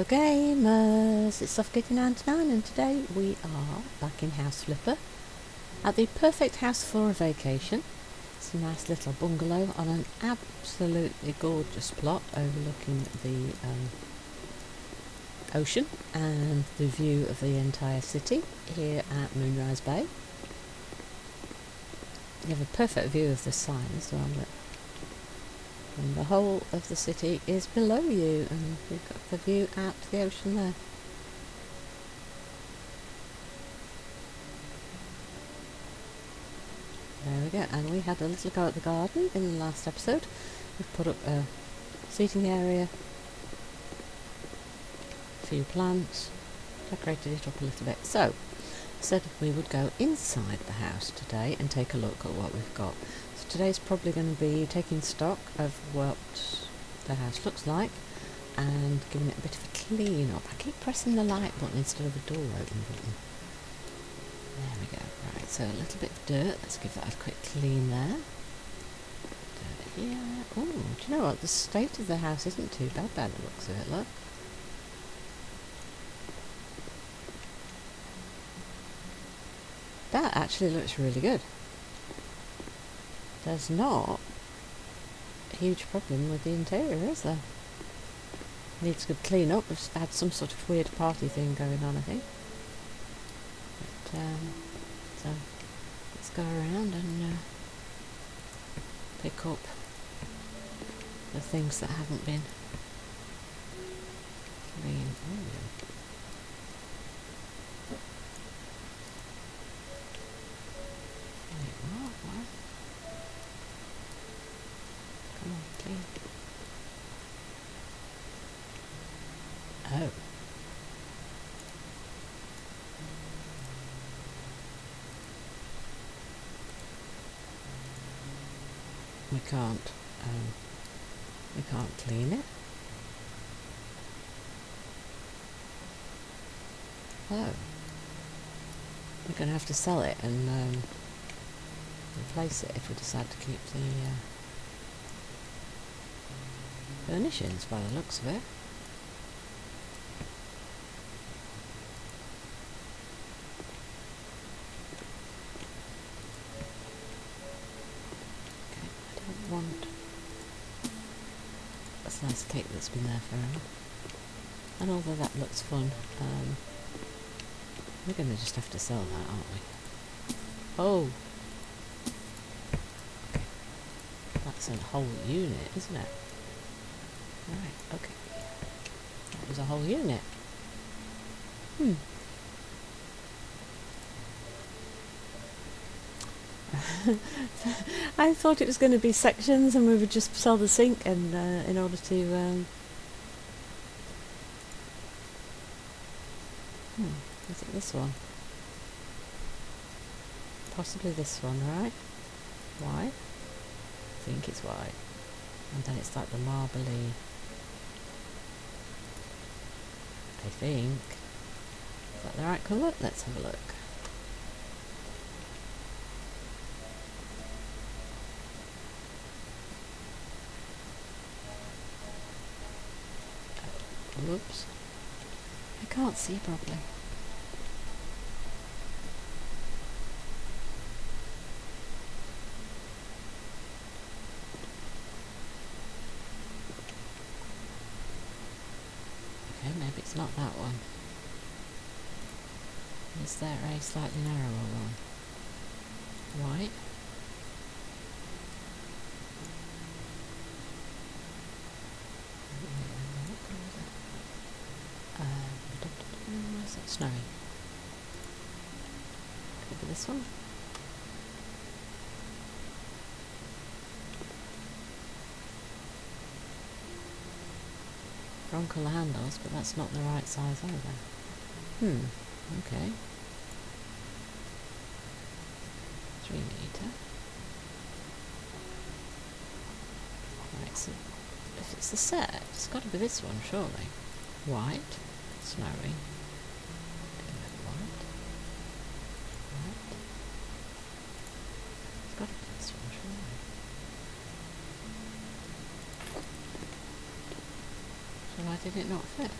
gamers, it's Softgiggy99 and today we are back in House Flipper at the perfect house for a vacation. It's a nice little bungalow on an absolutely gorgeous plot overlooking the ocean and the view of the entire city here at Moonrise Bay. You have a perfect view of the sign as well, and the whole of the city is below you, and you've got the view out to the ocean there. There we go, and we had a little go at the garden in the last episode. We've put up a seating area, a few plants, decorated it up a little bit. So, said we would go inside the house today and take a look at what we've got. So today's probably going to be taking stock of what the house looks like and giving it a bit of a clean up. I keep pressing the light button instead of the door open button. There we go. Right, so a little bit of dirt. Let's give that a quick clean there. Dirt here. Oh, do you know what? The state of the house isn't too bad by the looks of it, look. That actually looks really good. There's not a huge problem with the interior, is there? Needs a good clean up. We've had some sort of weird party thing going on, I think. But, so let's go around and pick up the things that haven't been clean. What? Come on, clean. Oh. We can't clean it. Oh. We're going to have to sell it and replace it if we decide to keep the furnishings by the looks of it. Okay, I don't want a slice of cake that's been there forever. And although that looks fun, we're going to just have to sell that, aren't we? Oh! That's a whole unit, isn't it? Right, okay. That was a whole unit. I thought it was going to be sections and we would just sell the sink and in order to... is it this one? Possibly this one, right? Why? I think it's white, and then it's like the marbly. I think. Is that the right colour? Let's have a look. Whoops. I can't see properly. Maybe it's not that one. Is there a slightly narrower one? White? Why is that snowy? Could be this one. Wrong colour handles, but that's not the right size either. Okay. 3 litre. Right, so if it's the set, it's got to be this one, surely. White, snowy. White. It's got to be this one, surely. So why did it not fit?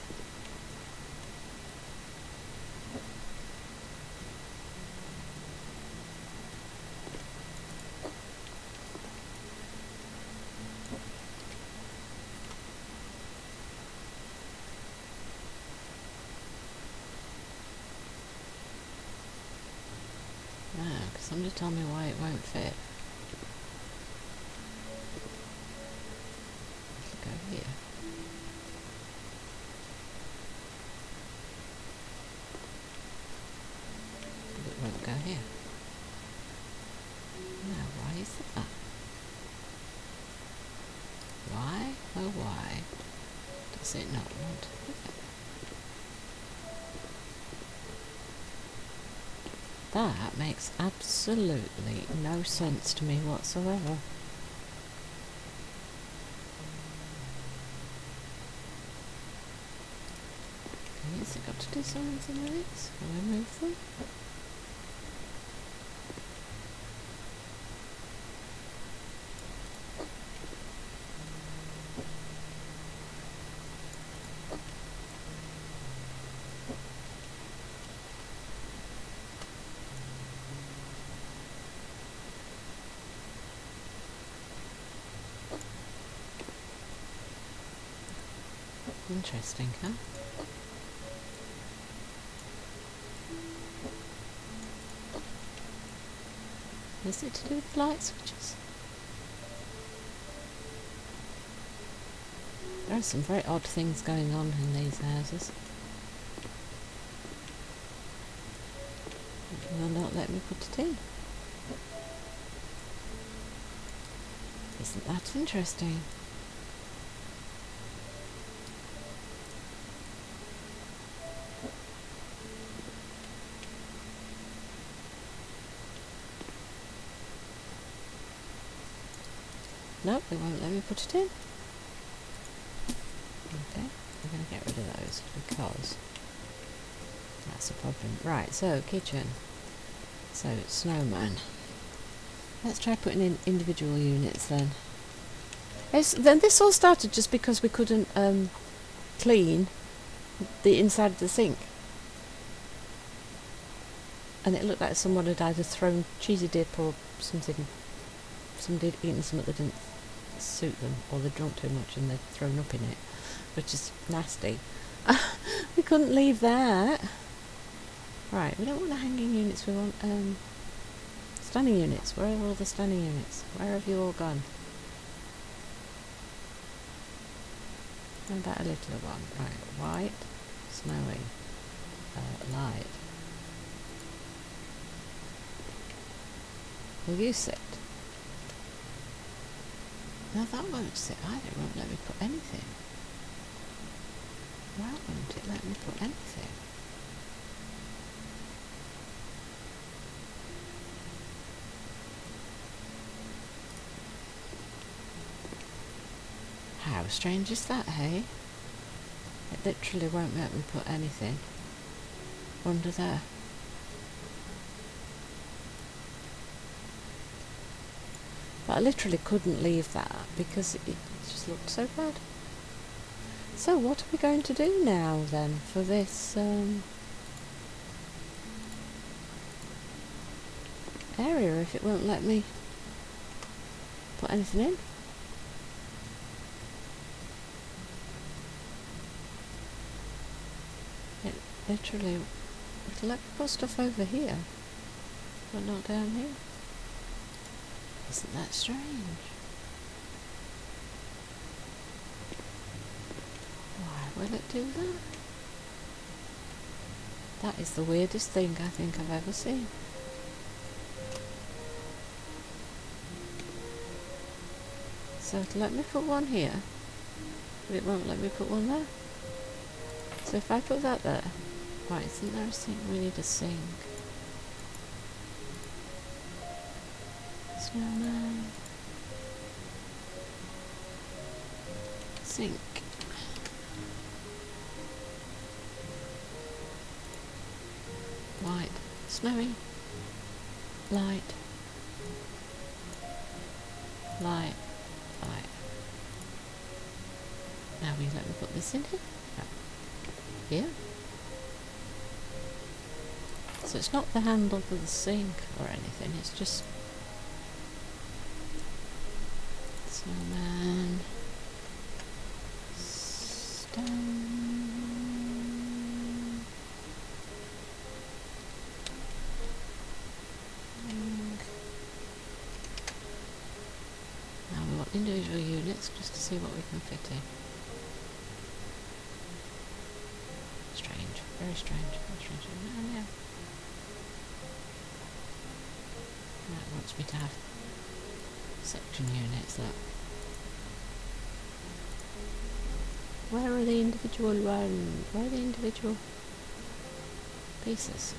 No, because somebody tell me why it won't fit. Let's go here. But it won't go here. No, why is that? Why, oh why, does it not want to fit? That makes absolutely no sense to me whatsoever. Okay, has it got to do something with this? Can I move them? Interesting, huh? Is it to do with light switches? There are some very odd things going on in these houses. It will not let me put it in. Isn't that interesting? Nope, it won't let me put it in. Okay, we're going to get rid of those because that's a problem. Right, so kitchen. So snowman. Let's try putting in individual units then. Then this all started just because we couldn't clean the inside of the sink. And it looked like someone had either thrown cheesy dip or something. Somebody had eaten something that didn't suit them, or they'd drunk too much and they'd thrown up in it, which is nasty. We couldn't leave that. Right, we don't want the hanging units, we want standing units. Where are all the standing units? Where have you all gone? How about a littler one? Right, white, snowy, light. Will you sit? No, that won't sit either. It won't let me put anything. Why won't it let me put anything? How strange is that, hey? It literally won't let me put anything under there. But I literally couldn't leave that because it just looked so bad. So what are we going to do now then for this area if it won't let me put anything in? It literally would let me put stuff over here, but not down here. Isn't that strange? Why will it do that? That is the weirdest thing I think I've ever seen. So it'll let me put one here, but it won't let me put one there. So if I put that there, right, isn't there a sink? We need a sink. Snowman. Sink. White. Snowy. Light. Light. Light. Now will you let me put this in here? No. Here. So it's not the handle for the sink or anything, it's just snowman, stone. individual units just to see what we can fit in. Strange, very strange, very strange. Oh, yeah. That wants me to have section units, look. Where are the individual ones? Where are the individual pieces?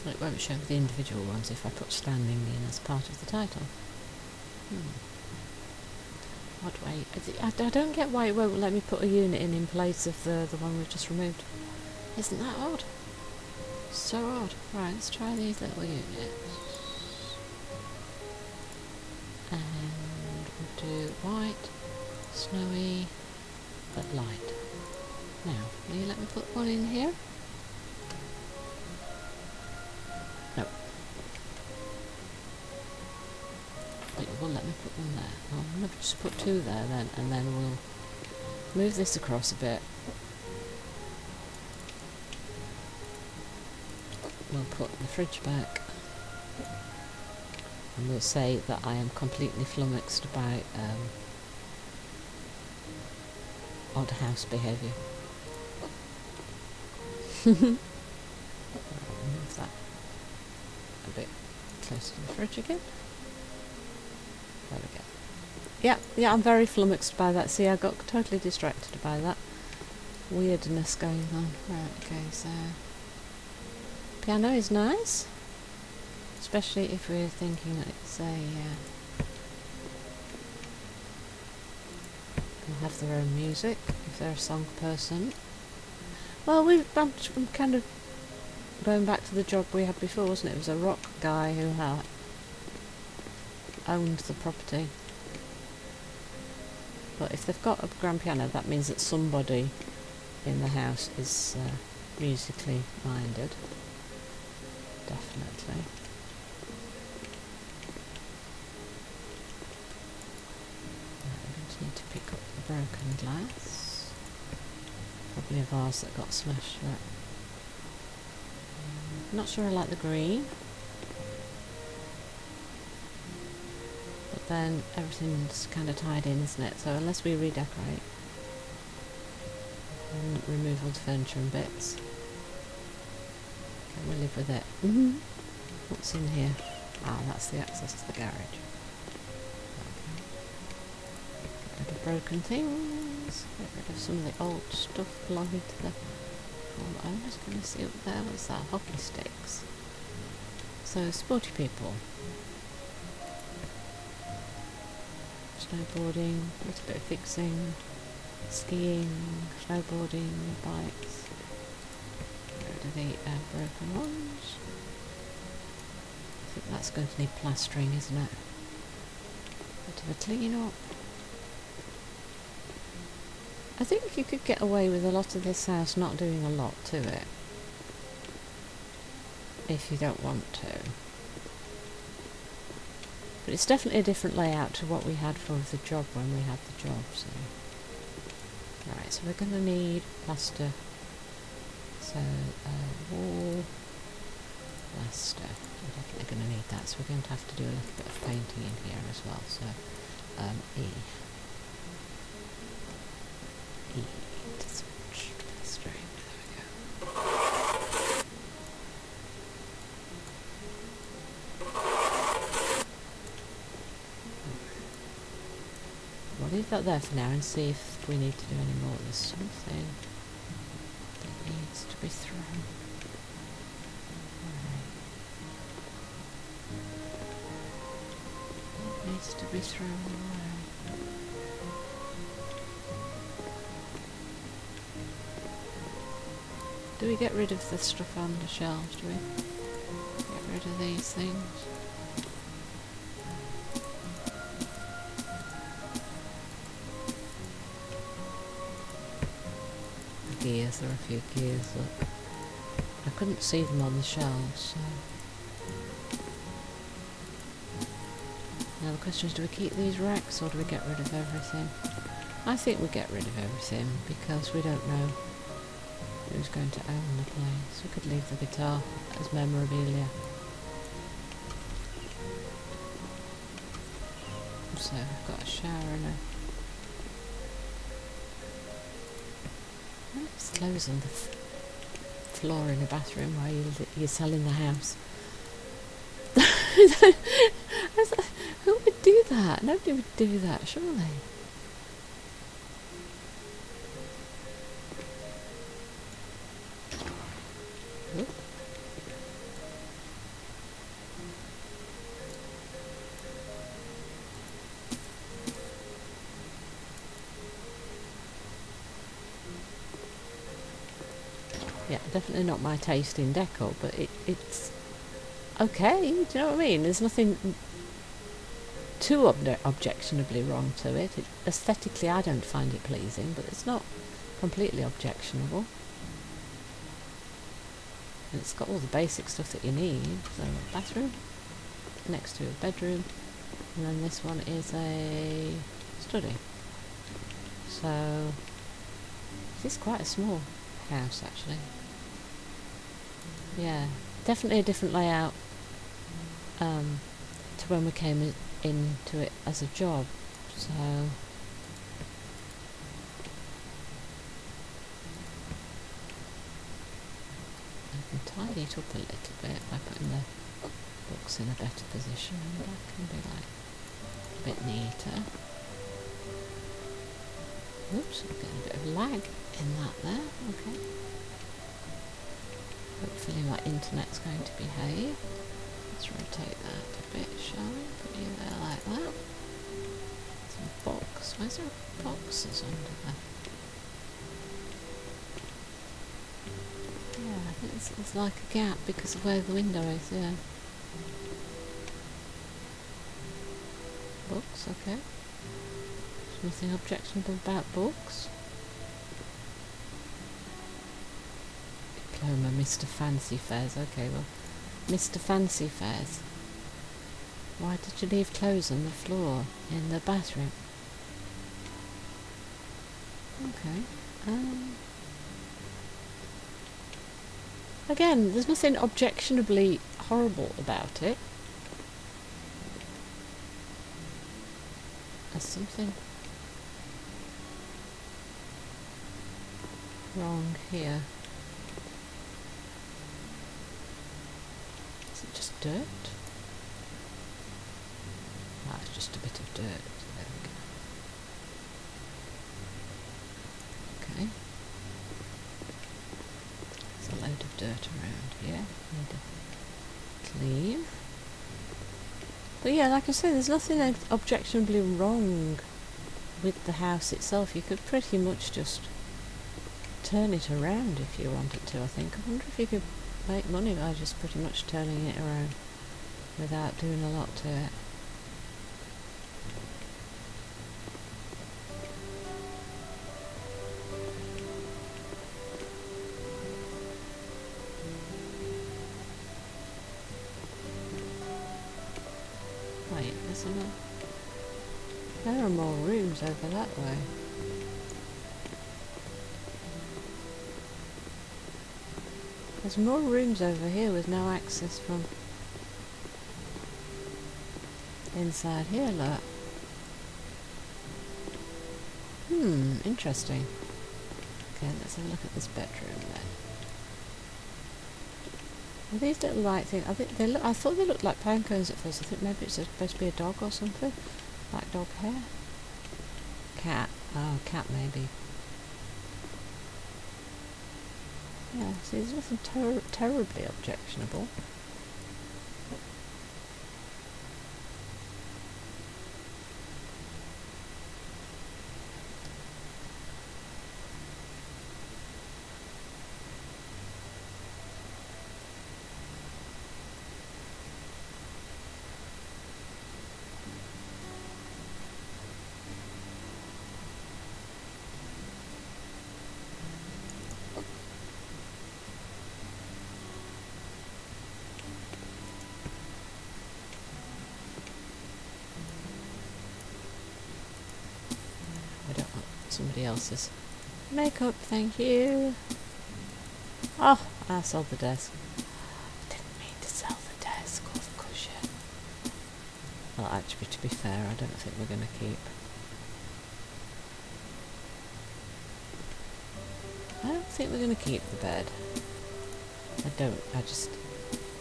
It won't show the individual ones if I put standing in as part of the title. Odd way. I don't get why it won't let me put a unit in place of the one we've just removed. Isn't that odd? So odd. Right, let's try these little units. And we'll do white, snowy, but light. Now, will you let me put one in here? No. It will let me put one there. I'm going to just put two there then, and then we'll move this across a bit. We'll put the fridge back. And we'll say that I am completely flummoxed by odd house behaviour. Move that a bit closer to the fridge again. There we go. Yeah, I'm very flummoxed by that. See, I got totally distracted by that weirdness going on. Right, okay, so piano is nice. Especially if we're thinking that it's a they'll have their own music if they're a song person. Well, I'm kind of going back to the job we had before, wasn't it? It was a rock guy who owned the property. But if they've got a grand piano, that means that somebody in the house is musically minded. Definitely. Need to pick up the broken glass. Probably a vase that got smashed there. Not sure I like the green. But then everything's kind of tied in, isn't it? So unless we redecorate and remove all the furniture and bits, can we live with it? What's in here? Ah, that's the access to the garage. Broken things, get rid of some of the old stuff belonging to the former owners. Can we see up there? What's that? Hockey sticks. So, sporty people. Snowboarding, a little bit of fixing, skiing, snowboarding, bikes. Get rid of the broken ones. I think that's going to need plastering, isn't it? Bit of a clean up. I think you could get away with a lot of this house not doing a lot to it, if you don't want to. But it's definitely a different layout to what we had for the job when we had the job. So. Right, so we're going to need plaster. So, wall, plaster. We're definitely going to need that, so we're going to have to do a little bit of painting in here as well. So, E. Plastering. There we go. We'll leave that there for now and see if we need to do any more. There's something that needs to be thrown. It needs to be thrown away. Do we get rid of the stuff on the shelves? Do we get rid of these things? The gears, there are a few gears, look. I couldn't see them on the shelves, so. Now the question is, do we keep these racks or do we get rid of everything? I think we get rid of everything because we don't know who's going to own the place. We could leave the guitar as memorabilia. So we've got a shower and a... It's clothes on the floor in a bathroom while you're selling the house. I was like, who would do that? Nobody would do that, surely. Oop. Yeah, definitely not my taste in decor, but it's okay, do you know what I mean? There's nothing too objectionably wrong to it. Aesthetically, I don't find it pleasing, but it's not completely objectionable. And it's got all the basic stuff that you need. So a bathroom, next to a bedroom, and then this one is a study. So this is quite a small house, actually. Yeah, definitely a different layout to when we came into it as a job. So I can tidy it up a little bit by putting the books in a better position, and that can be like a bit neater. Oops, I'm getting a bit of lag in that there. Okay. Hopefully my internet's going to behave. Let's rotate that a bit, shall we? Put you there like that. Some box. Where's there boxes under there? Yeah, I think it's like a gap because of where the window is, yeah. Books, okay. There's nothing objectionable about books. Diploma, Mr. Fancy Fairs. Okay, well, Mr. Fancy Fairs. Why did you leave clothes on the floor in the bathroom? Okay. Again, there's nothing objectionably horrible about it. There's something wrong here. Is it just dirt? Ah, it's just a bit of dirt. There we go. Okay. There's a load of dirt around here. Need to clean. But yeah, like I say, there's nothing objectionably wrong with the house itself. You could pretty much just turn it around if you wanted to, I think. I wonder if you could make money by just pretty much turning it around without doing a lot to it. Wait, there's another... There are more rooms over that way. There's more rooms over here with no access from inside here, look. Interesting. Okay, let's have a look at this bedroom then. Are these little light things? I think they look. I thought they looked like pine cones at first. I think maybe it's supposed to be a dog or something. Like dog hair. Cat. Oh, cat maybe. Yeah, see, there's nothing terribly objectionable. I don't want somebody else's makeup, thank you. Oh, I sold the desk. Didn't mean to sell the desk or the cushion. Well, actually, to be fair, I don't think we're going to keep. I don't think we're going to keep the bed.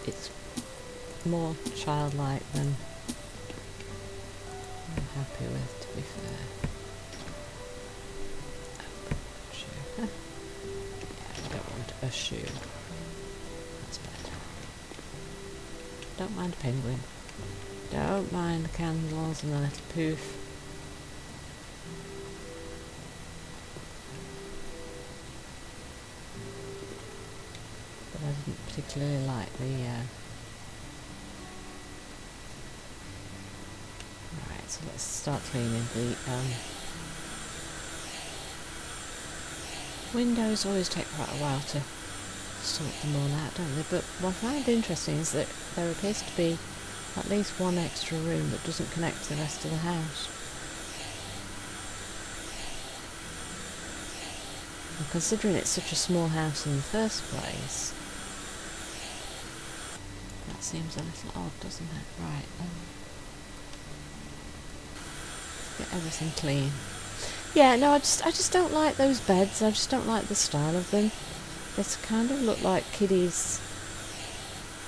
It's more childlike than I'm happy with, to be fair. Shoe. Yeah, I don't want a shoe. That's better. Don't mind a penguin. Don't mind the candles and the little poof. But I didn't particularly like the Right, so let's start cleaning the windows. Always take quite a while to sort them all out, don't they? But what I find interesting is that there appears to be at least one extra room that doesn't connect to the rest of the house. And considering it's such a small house in the first place, that seems a little odd, doesn't it? Right, get everything clean. Yeah, no, I just don't like those beds. I just don't like the style of them. They kind of look like kiddies'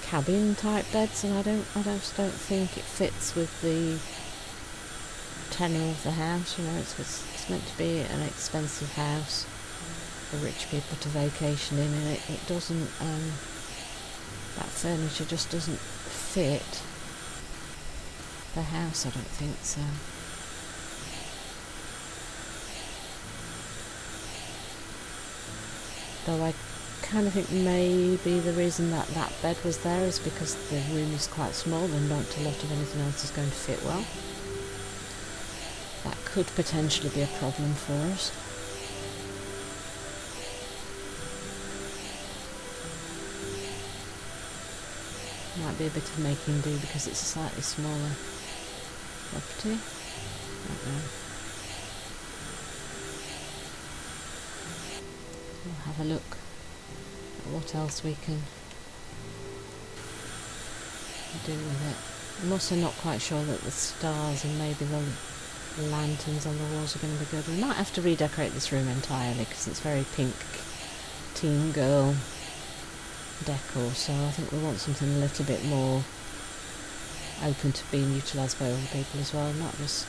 cabin type beds, and I just don't think it fits with the tenor of the house. You know, it's meant to be an expensive house for rich people to vacation in, and it doesn't. That furniture just doesn't fit the house. I don't think so. Though I kind of think maybe the reason that bed was there is because the room is quite small and not a lot of anything else is going to fit well. That could potentially be a problem for us. Might be a bit of making do because it's a slightly smaller property. I don't know. We'll have a look at what else we can do with it. I'm also not quite sure that the stars and maybe the lanterns on the walls are going to be good. We might have to redecorate this room entirely because it's very pink teen girl decor, so I think we want something a little bit more open to being utilised by other people as well, not just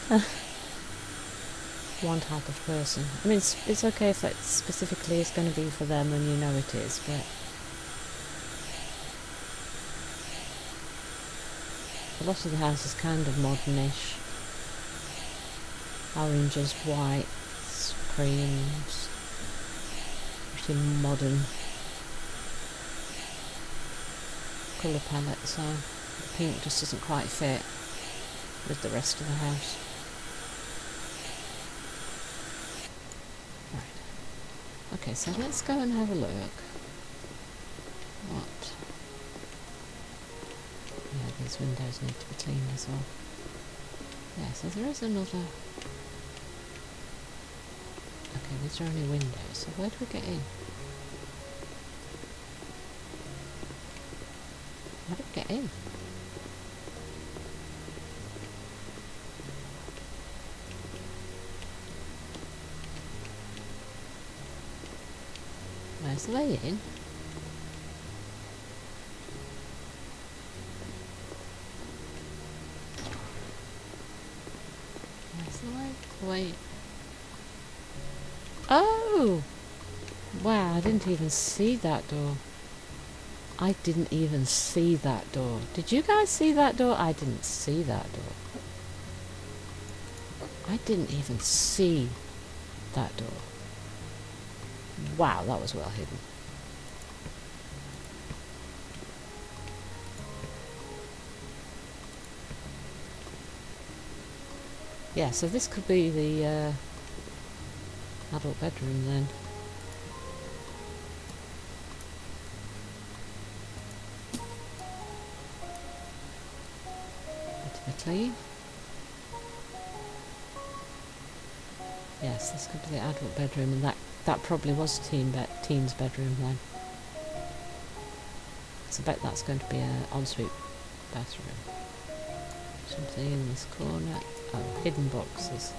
one type of person. I mean, it's okay if that specifically is going to be for them and you know it is, but a lot of the house is kind of modernish. Oranges, whites, creams, pretty modern colour palette, so the pink just doesn't quite fit with the rest of the house. Right. Okay, so let's go and have a look. What? Yeah, these windows need to be cleaned as well. Yeah, so there is another. Okay, these are only windows, so where do we get in? How do we get in? Where's the way in? Where's the way? Wait. Oh! Wow, I didn't even see that door. I didn't even see that door. Did you guys see that door? I didn't see that door. I didn't even see that door. Wow, that was well hidden. Yeah, so this could be the adult bedroom then. Clean. Yes, this could be the adult bedroom, and that probably was teen's bedroom then. So I bet that's going to be an ensuite bathroom. Something in this corner. Oh, hidden boxes.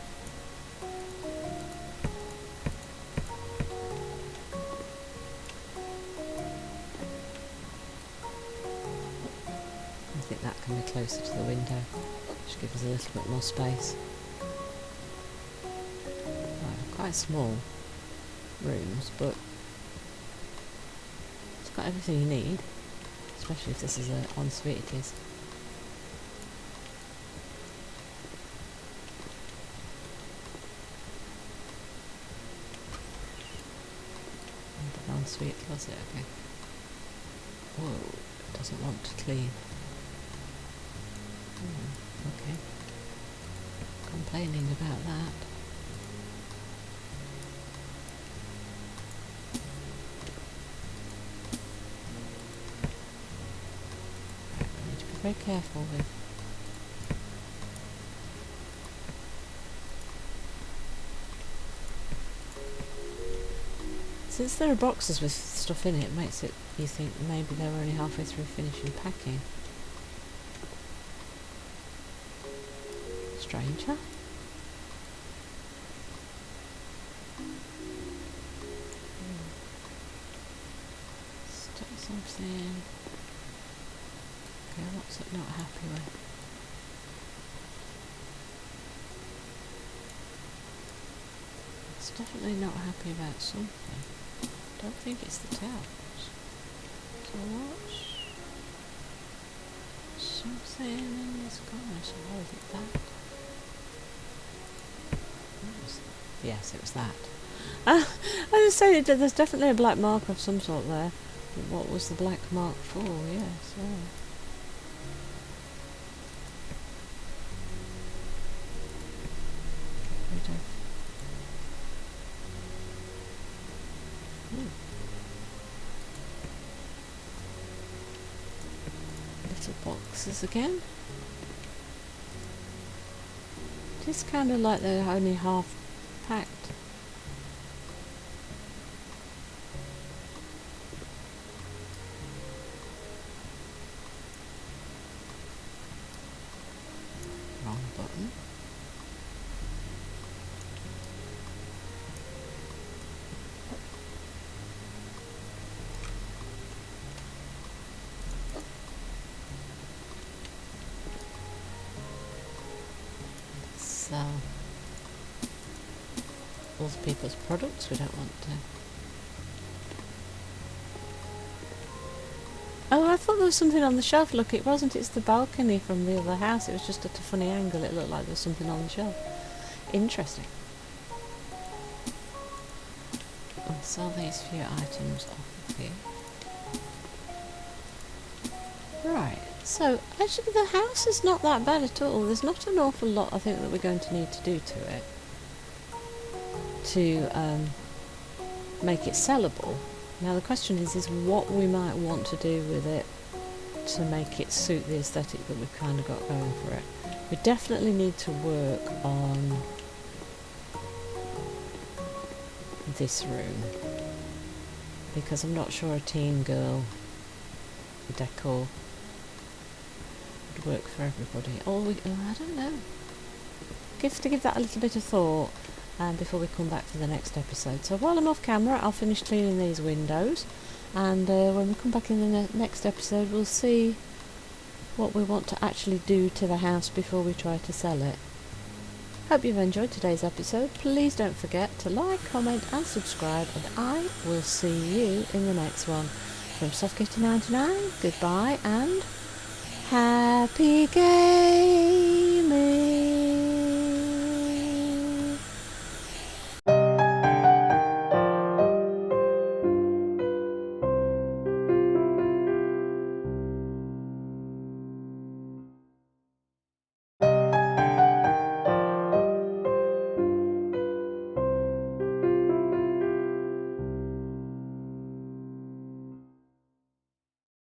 I think that can be closer to the window, which gives us a little bit more space. Well, quite small rooms, but it's got everything you need, especially if this is an ensuite it is. And an ensuite closet, okay. Whoa, it doesn't want to clean. Okay. Complaining about that. I need to be very careful with. Since there are boxes with stuff in it, makes it you think maybe they were only halfway through finishing packing. Stranger? Stuck something. Okay, what's it not happy with? It's definitely not happy about something. Don't think it's the towels. So what's something in this corner? So what is it that? Yes, it was that. I was saying that there's definitely a black mark of some sort there. But what was the black mark for? Yes. Oh. Get rid of. Little boxes again. Just kind of like they're only half packed. Wrong button. So, all the people's products we don't want to. Oh, I thought there was something on the shelf. Look, it wasn't. It's the balcony from the other house. It was just at a funny angle. It looked like there was something on the shelf. Interesting. I'll sell these few items off of here. Right, so actually the house is not that bad at all. There's not an awful lot I think that we're going to need to do to it to make it sellable. Now the question is what we might want to do with it to make it suit the aesthetic that we've kind of got going for it. We definitely need to work on this room because I'm not sure a teen girl decor would work for everybody. Or I don't know. Give that a little bit of thought before we come back for the next episode. So while I'm off camera, I'll finish cleaning these windows, and when we come back in the next episode, we'll see what we want to actually do to the house before we try to sell it. Hope you've enjoyed today's episode. Please don't forget to like, comment and subscribe, and I will see you in the next one. From SoftKitty99, goodbye and happy game!